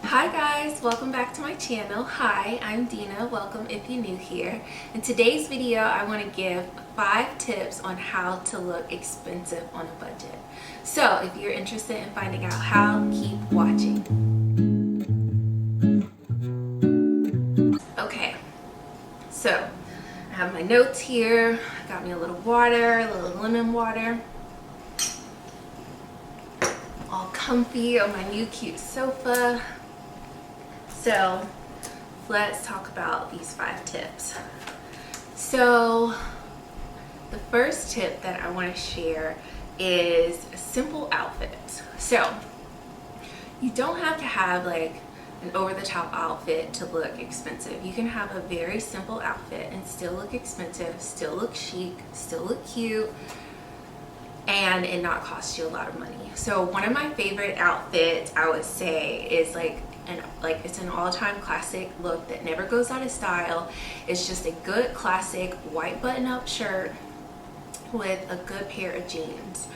Hi guys, welcome back to my channel. Hi, I'm Dina. Welcome if you're new here. In today's video, I want to give 5 tips on how to look expensive on a budget. So if you're interested in finding out how, keep watching. Okay, so I have my notes here. I got me a little water, a little lemon water. All comfy on my new cute sofa. So let's talk about these 5 tips. So the first tip that I want to share is simple outfits. So you don't have to have like an over-the-top outfit to look expensive. You can have a very simple outfit and still look expensive, still look chic, still look cute, and it not cost you a lot of money. So one of my favorite outfits, I would say, is it's an all-time classic look that never goes out of style. It's just a good classic white button-up shirt with a good pair of jeans.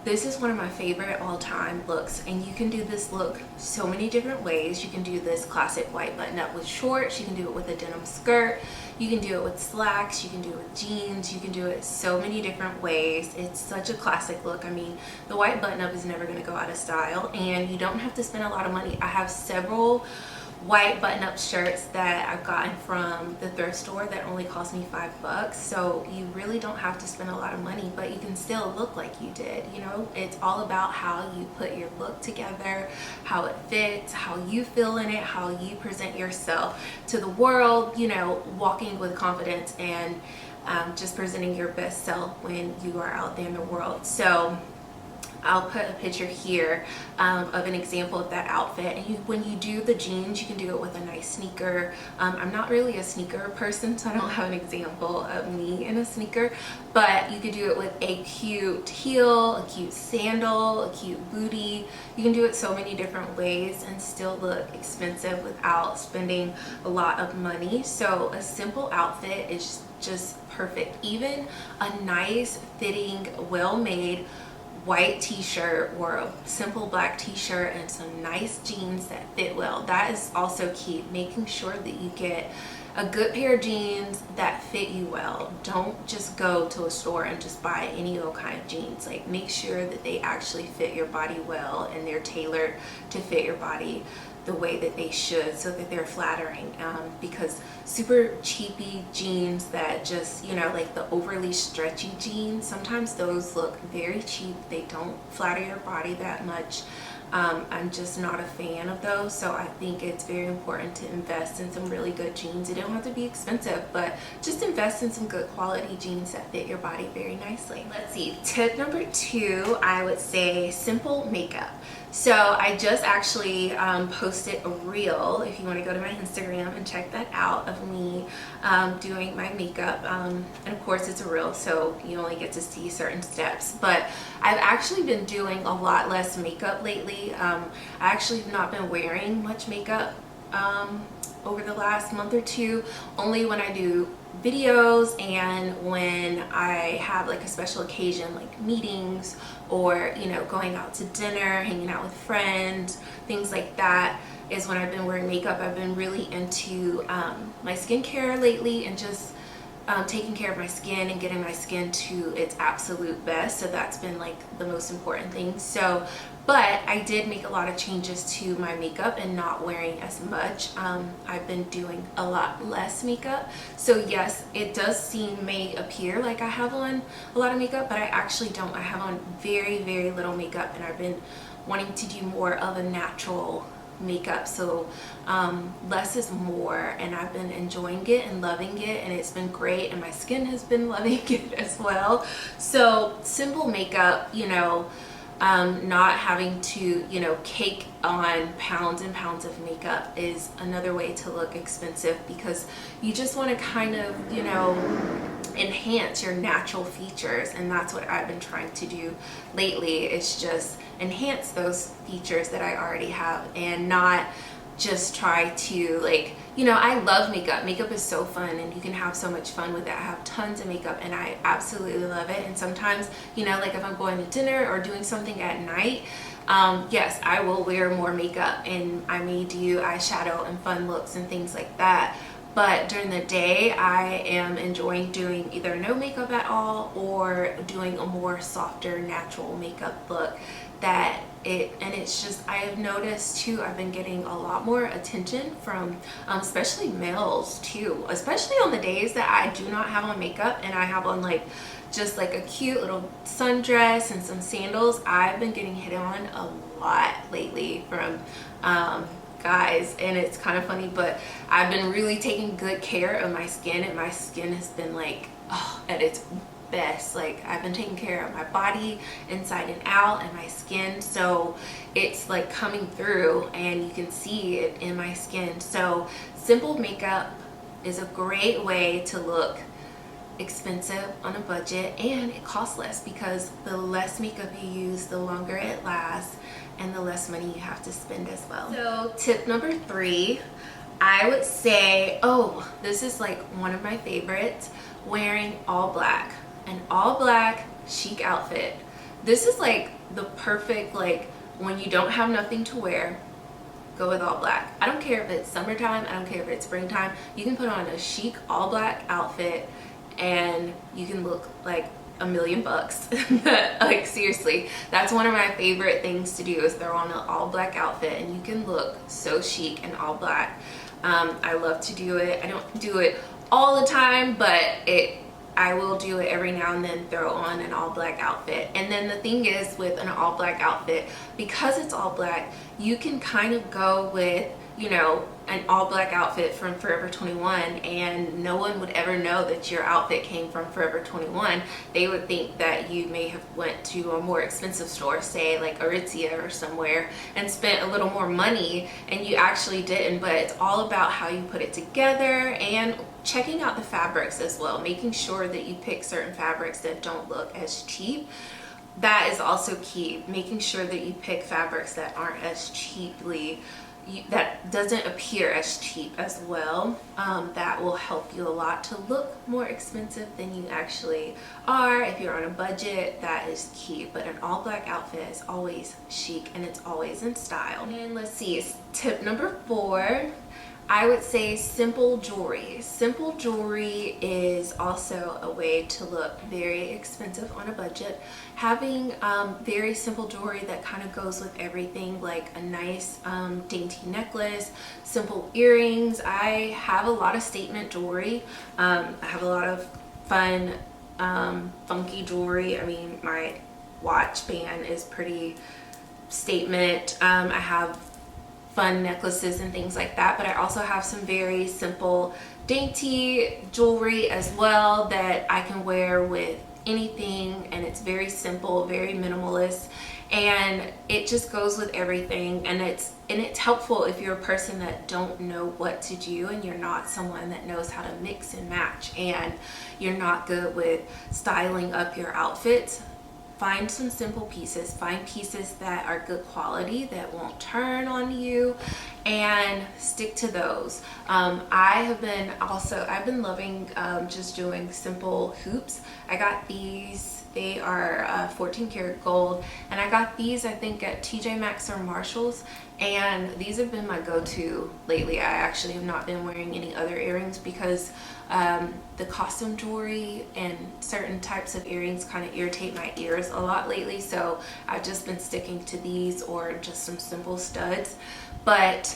This is one of my favorite all-time looks, and you can do this look so many different ways. You can do this classic white button-up with shorts, you can do it with a denim skirt, you can do it with slacks, you can do it with jeans, you can do it so many different ways. It's such a classic look. I mean, the white button-up is never going to go out of style, and you don't have to spend a lot of money. I have several white button-up shirts that I've gotten from the thrift store that only cost me $5, so you really don't have to spend a lot of money, but you can still look like you did. You know, it's all about how you put your look together, how it fits, how you feel in it, how you present yourself to the world, you know, walking with confidence and just presenting your best self when you are out there in the world. So I'll put a picture here of an example of that outfit, and when you do the jeans, you can do it with a nice sneaker. I'm not really a sneaker person, so I don't have an example of me in a sneaker, but you could do it with a cute heel, a cute sandal, a cute bootie. You can do it so many different ways and still look expensive without spending a lot of money. So a simple outfit is just perfect. Even a nice fitting, well-made white t-shirt or a simple black t-shirt and some nice jeans that fit well. That is also key, making sure that you get a good pair of jeans that fit you well. Don't just go to a store and just buy any old kind of jeans. Like, make sure that they actually fit your body well and they're tailored to fit your body the way that they should, so that they're flattering, because super cheapy jeans that just, you know, like the overly stretchy jeans, sometimes those look very cheap. They don't flatter your body that much. I'm just not a fan of those, so I think it's very important to invest in some really good jeans. They don't have to be expensive, but just invest in some good quality jeans that fit your body very nicely. Let's see, tip number 2, I would say simple makeup. So I just actually posted a reel, if you want to go to my Instagram and check that out, of me doing my makeup, and of course it's a reel, so you only get to see certain steps, but I've actually been doing a lot less makeup lately. I actually have not been wearing much makeup over the last month or two, only when I do videos and when I have like a special occasion, like meetings, or, you know, going out to dinner, hanging out with friends, things like that, is when I've been wearing makeup. I've been really into my skincare lately, and just taking care of my skin and getting my skin to its absolute best. So that's been like the most important thing. So, but I did make a lot of changes to my makeup and not wearing as much. I've been doing a lot less makeup. So yes, it may appear like I have on a lot of makeup, but I actually don't. I have on very, very little makeup, and I've been wanting to do more of a natural makeup. So less is more, and I've been enjoying it and loving it, and it's been great, and my skin has been loving it as well. So simple makeup, you know, not having to, you know, cake on pounds and pounds of makeup is another way to look expensive, because you just want to kind of, you know, enhance your natural features, and that's what I've been trying to do lately. It's just enhance those features that I already have, and not just try to, like, you know, I love makeup. Makeup is so fun and you can have so much fun with it. I have tons of makeup and I absolutely love it. And sometimes, you know, like if I'm going to dinner or doing something at night, yes, I will wear more makeup and I may do eyeshadow and fun looks and things like that. But during the day, I am enjoying doing either no makeup at all or doing a more softer, natural makeup look and it's just, I have noticed too, I've been getting a lot more attention from especially males too, especially on the days that I do not have on makeup and I have on like just like a cute little sundress and some sandals. I've been getting hit on a lot lately from guys, and it's kind of funny, but I've been really taking good care of my skin, and my skin has been like, oh, at its best. Like, I've been taking care of my body inside and out and my skin, so it's like coming through and you can see it in my skin. So simple makeup is a great way to look expensive on a budget, and it costs less because the less makeup you use, the longer it lasts and the less money you have to spend as well. So tip number 3, I would say, oh, this is like one of my favorites, wearing all black. An all black chic outfit. This is like the perfect, like when you don't have nothing to wear, go with all black. I don't care if it's summertime, I don't care if it's springtime. You can put on a chic all black outfit and you can look like $1,000,000. Like, seriously, that's one of my favorite things to do, is throw on an all black outfit and you can look so chic in all black. I love to do it. I don't do it all the time, but I will do it every now and then, throw on an all black outfit. And then the thing is, with an all black outfit, because it's all black, you can kind of go with, you know, an all black outfit from Forever 21 and no one would ever know that your outfit came from Forever 21. They would think that you may have went to a more expensive store, say like Aritzia or somewhere, and spent a little more money, and you actually didn't. But it's all about how you put it together and checking out the fabrics as well, making sure that you pick certain fabrics that don't look as cheap. That is also key, making sure that you pick fabrics that aren't as cheaply, that doesn't appear as cheap as well. That will help you a lot to look more expensive than you actually are. If you're on a budget, that is key. But an all black outfit is always chic and it's always in style. And let's see, tip number 4, I would say simple jewelry. Simple jewelry is also a way to look very expensive on a budget. Having very simple jewelry that kind of goes with everything, like a nice dainty necklace, simple earrings. I have a lot of statement jewelry. I have a lot of fun, funky jewelry. I mean, my watch band is pretty statement. I have fun necklaces and things like that, but I also have some very simple dainty jewelry as well that I can wear with anything, and it's very simple, very minimalist, and it just goes with everything. And it's helpful if you're a person that don't know what to do and you're not someone that knows how to mix and match and you're not good with styling up your outfits. Find some simple pieces, find pieces that are good quality, that won't turn on you, and stick to those. I've been loving just doing simple hoops. I got these, they are 14 karat gold, and I got these I think at TJ Maxx or Marshalls, and these have been my go-to lately. I actually have not been wearing any other earrings because the costume jewelry and certain types of earrings kind of irritate my ears a lot lately, so I've just been sticking to these or just some simple studs. But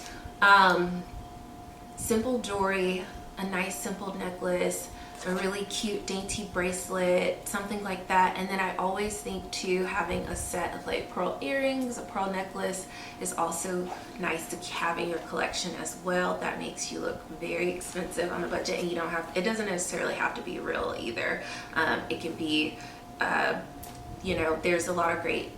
simple jewelry, a nice simple necklace, a really cute dainty bracelet, something like that. And then I always think too, having a set of like pearl earrings, a pearl necklace is also nice to have in your collection as well. That makes you look very expensive on a budget, and you don't have, it doesn't necessarily have to be real either. It can be, you know, there's a lot of great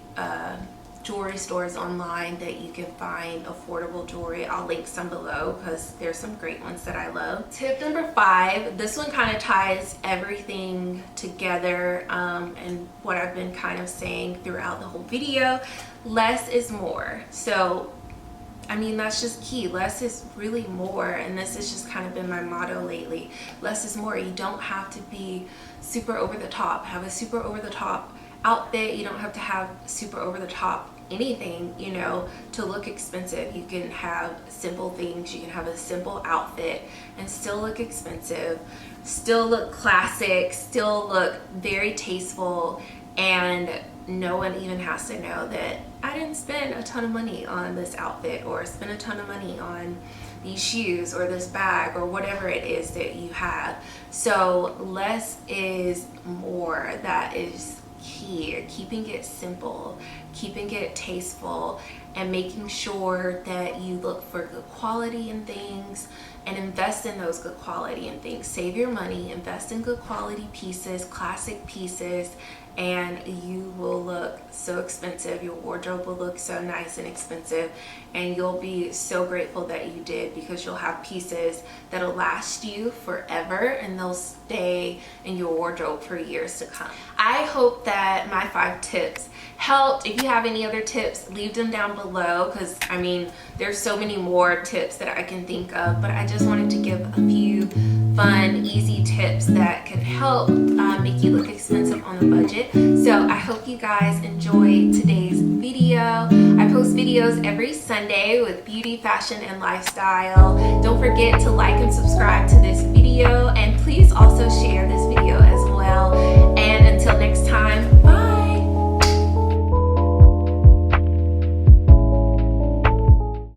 jewelry stores online that you can find affordable jewelry. I'll link some below because there's some great ones that I love. Tip number 5, this one kind of ties everything together and what I've been kind of saying throughout the whole video. Less is more. So I mean, that's just key. Less is really more, and this has just kind of been my motto lately. Less is more. You don't have to be super over the top, have a super over the top outfit. You don't have to have super over the top anything, you know, to look expensive. You can have simple things. You can have a simple outfit and still look expensive, still look classic, still look very tasteful, and no one even has to know that I didn't spend a ton of money on this outfit or spend a ton of money on these shoes or this bag or whatever it is that you have. So less is more. That is key. Keeping it simple, keeping it tasteful, and making sure that you look for good quality in things and invest in those good quality in things. Save your money, invest in good quality pieces, classic pieces, and you will look so expensive. Your wardrobe will look so nice and expensive, and you'll be so grateful that you did, because you'll have pieces that'll last you forever and they'll stay in your wardrobe for years to come. I hope that my 5 tips helped. If you have any other tips, leave them down below, because I mean, there's so many more tips that I can think of, but I just wanted to give a few fun, easy tips that could help make you look expensive on a budget. So I hope you guys enjoyed today's video. I post videos every Sunday with beauty, fashion, and lifestyle. Don't forget to like and subscribe to this video, and please also share this video as well